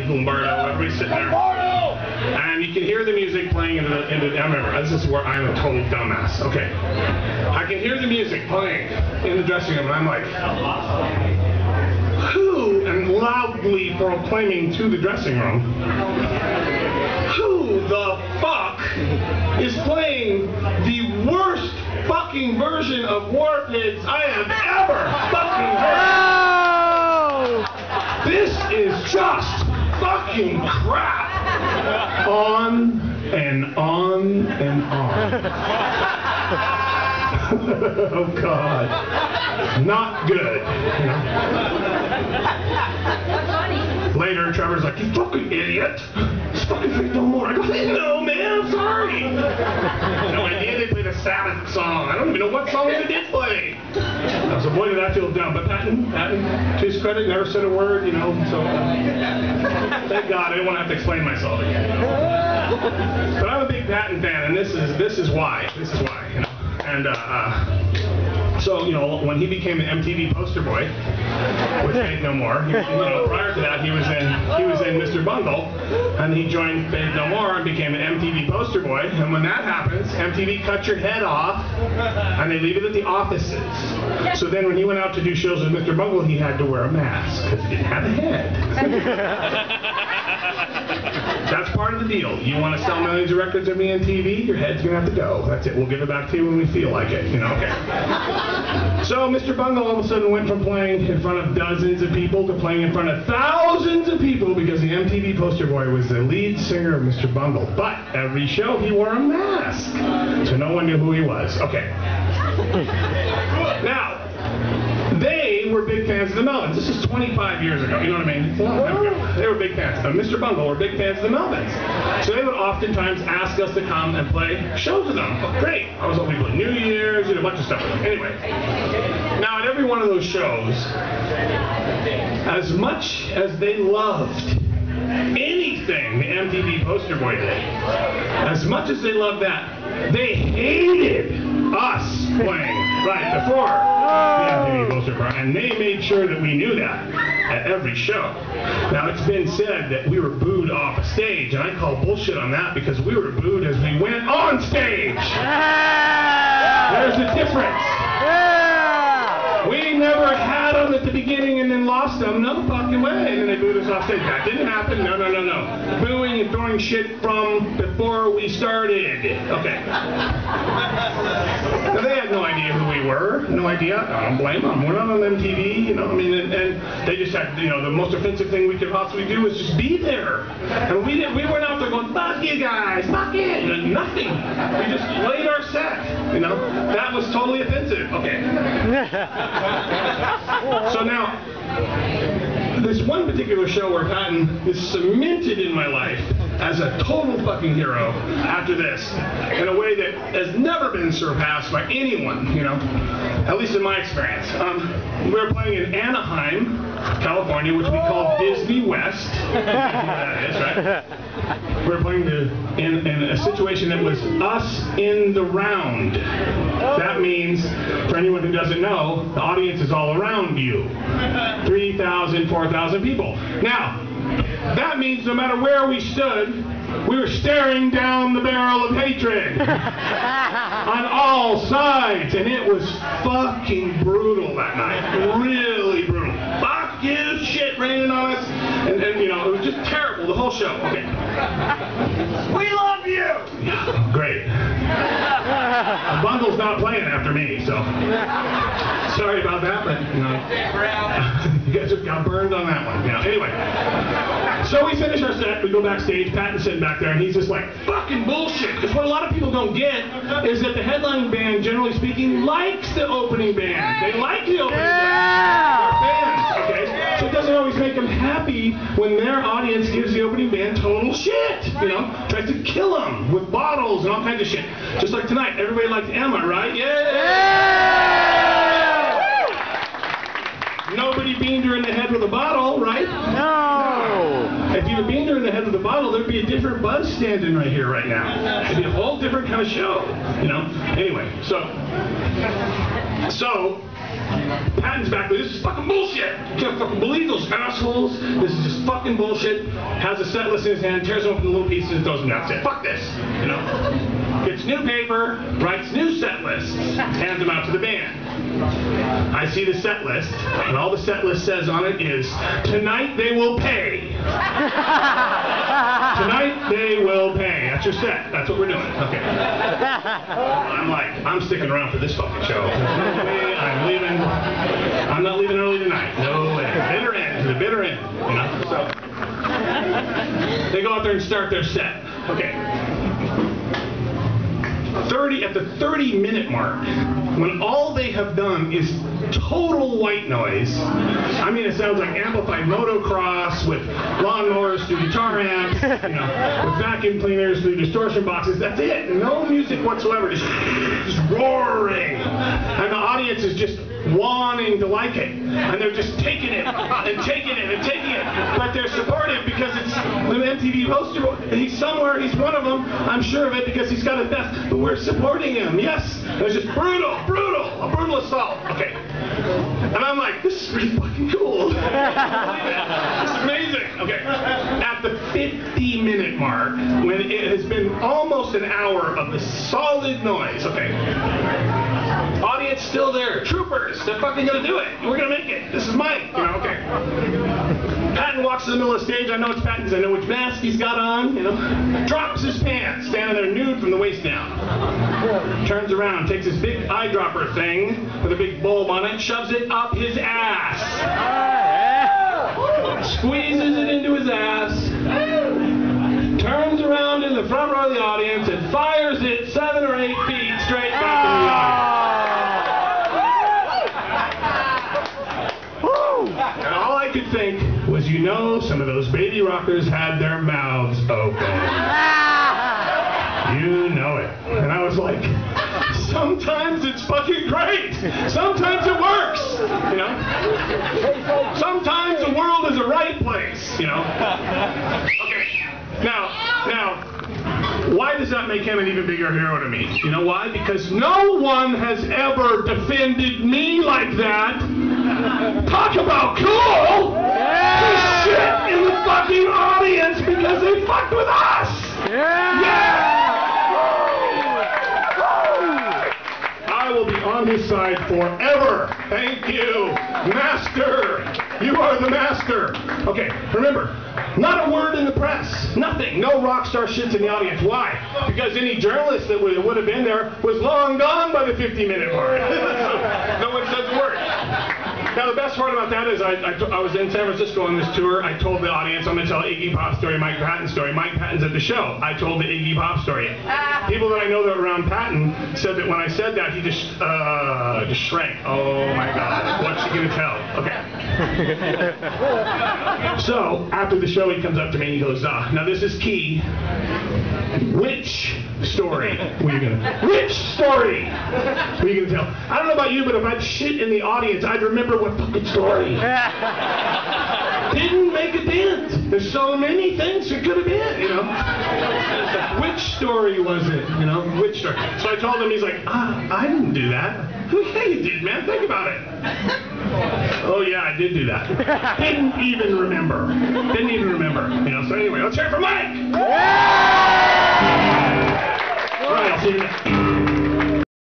Lombardo, everybody's sitting there. And you can hear the music playing I remember, this is where I'm a total dumbass. Okay. I can hear the music playing in the dressing room, and I'm like, who, and loudly proclaiming to the dressing room, who the fuck is playing the worst fucking version of Warpigs I have ever fucking heard? This is just fucking crap. On and on and on. Oh God. Not good. You know? Later, Trevor's like, you fucking idiot. It's fucking Faith No More. I go, no man, I'm sorry. No idea they played a Sabbath song. I don't even know what song they did play. So boy, did I feel dumb. But Patton, to his credit, never said a word, you know, so thank God I didn't want to have to explain myself again. You know? But I'm a big Patton fan, and this is why. This is why, you know. And so, you know, when he became an MTV poster boy with Faith No More, you know, prior to that he was in Mr. Bungle, and he joined Faith No More and became an MTV poster boy. And when that happens, MTV cuts your head off, and they leave it at the offices. So then when he went out to do shows with Mr. Bungle, he had to wear a mask because he didn't have a head. That's part of the deal. You want to sell millions of records of me on TV, your head's going to have to go. That's it. We'll give it back to you when we feel like it. You know, okay. So Mr. Bungle all of a sudden went from playing in front of dozens of people to playing in front of thousands of people because the MTV poster boy was the lead singer of Mr. Bungle. But every show he wore a mask, so no one knew who he was. Okay. Now, they were big fans of the Melvins. This is 25 years ago, you know what I mean? It's a long time ago. They were big fans. Mr. Bungle were big fans of the Melvins. So they would oftentimes ask us to come and play shows with them. Oh, great. I was hoping to play New Year's, did a bunch of stuff with them. Anyway, now at every one of those shows, as much as they loved anything the MTV poster boy did, as much as they loved that, they hated us playing right before the MTV poster boy, and they made sure that we knew that at every show. Now it's been said that we were booed off a stage, and I call bullshit on that because we were booed as we went on stage. There's a difference. We never had them at the beginning and then lost them. No fucking way. And then they booed us off stage. That didn't happen. No. Booing and throwing shit from before we started. Okay. Now they had no idea who we were. No idea. I don't blame them. We're not on MTV, you know. I mean, and they just had, you know, the most offensive thing we could possibly do was just be there. And we weren't out there going, fuck you guys, fuck it. And nothing. We just played our set. You know. That was totally offensive. Okay. So now, this one particular show where Patton is cemented in my life as a total fucking hero after this, in a way that has never been surpassed by anyone, you know, at least in my experience. We were playing in Anaheim, California, which we call Disney West. That is, right? We were playing in a situation that was us in the round. That means, for anyone who doesn't know, the audience is all around you. 3,000, 4,000 people. Now, that means no matter where we stood, we were staring down the barrel of hatred on all sides, and it was fucking brutal that night. Really brutal. Fuck you, shit raining on us, and you know, it was just terrible, the whole show. Okay. We love you! Yeah, great. Bungle's not playing after me, so sorry about that, but you know, you guys just got burned on that one. You know, anyway, so we finish our set, we go backstage, Patton's sitting back there, and he's just like, fucking bullshit, because what a lot of people don't get is that the headlining band, generally speaking, likes the opening band. They like the opening band. They're fans, okay? So it doesn't always make them happy when their audience gives the opening band total shit, you know? Tries to kill them with bottles and all kinds of shit. Just like tonight, everybody liked Emma, right? Yeah! Nobody beamed her in the head with a bottle, right? No! If you'd have beamed her in the head with a bottle, there'd be a different Buzz standing right here right now. It'd be a whole different kind of show, you know? Anyway, so Patton's back there, this is fucking bullshit. You can't fucking believe those assholes. This is just fucking bullshit. Has a set list in his hand, tears them up into little pieces and throws them down. Said, fuck this, you know. Gets new paper, writes new set lists, hands them out to the band. I see the set list, and all the set list says on it is, tonight they will pay. Tonight they will pay. That's your set. That's what we're doing. Okay. I'm like, I'm sticking around for this fucking show. There's no way I'm leaving. I'm not leaving early tonight. No way. Bitter end. To the bitter end. You know? So they go out there and start their set. Okay. At the 30-minute mark, when all they have done is total white noise. I mean, it sounds like amplified motocross with lawnmowers through guitar amps, you know, with vacuum cleaners through distortion boxes. That's it. No music whatsoever. Just roaring. And the audience is just wanting to like it. And they're just taking it and taking it and taking it. But they're supportive because it's the MTV poster. He's somewhere. He's one of them. I'm sure of it because he's got a vest. But we're supporting him. Yes. It was just brutal. A brutal assault. Okay. And I'm like, this is pretty fucking cool. This is amazing. Okay. At the 50-minute mark, when it has been almost an hour of the solid noise, okay. Audience still there. Troopers, they're fucking gonna do it. We're gonna make it. This is Mike. You know, okay. Patton walks to the middle of the stage. I know it's Patton because I know which mask he's got on, you know. Drops his pants, standing there nude from the waist down. Turns around, takes his big eyedropper thing with a big bulb on it, shoves it up his ass. Squeezes it into his ass. Turns around in the front row of the audience and fires it 7 or 8 feet straight back in the audience. And all I could think was, you know, some of those baby rockers had their mouths open. You know it. And I was like, sometimes it's fucking great. Sometimes it works, you know. Sometimes the world is a right place, you know. Okay. Now, why does that make him an even bigger hero to me? You know why? Because no one has ever defended me like that. Talk about cool! They shit in the fucking audience because they fucked with us! Yeah! I will be on his side forever. Thank you, Master. You are the master. Okay, remember, not a word in the press. Nothing. No rock star shits in the audience. Why? Because any journalist that would have been there was long gone by the 50-minute mark. No one says a word. Now, the best part about that is I was in San Francisco on this tour. I told the audience, I'm going to tell Iggy Pop story, Mike Patton story. Mike Patton's at the show. I told the Iggy Pop story. People that I know that were around Patton said that when I said that, he just shrank. Oh, my God. What's he going to tell? Okay. So, after the show, he comes up to me and he goes, now this is key. Which story were you going to tell? Which story were you going to tell? I don't know about you, but if I'd shit in the audience, I'd remember what fucking story. Didn't make a dent. There's so many things it could have been, you know. Which story was it, you know? Which story? So I told him, he's like, I didn't do that. Yeah, you did, man. Think about it. Oh, yeah, I did do that. Didn't even remember. Didn't even remember. You know, so anyway, let's hear it for Mike! All right, I'll see you next.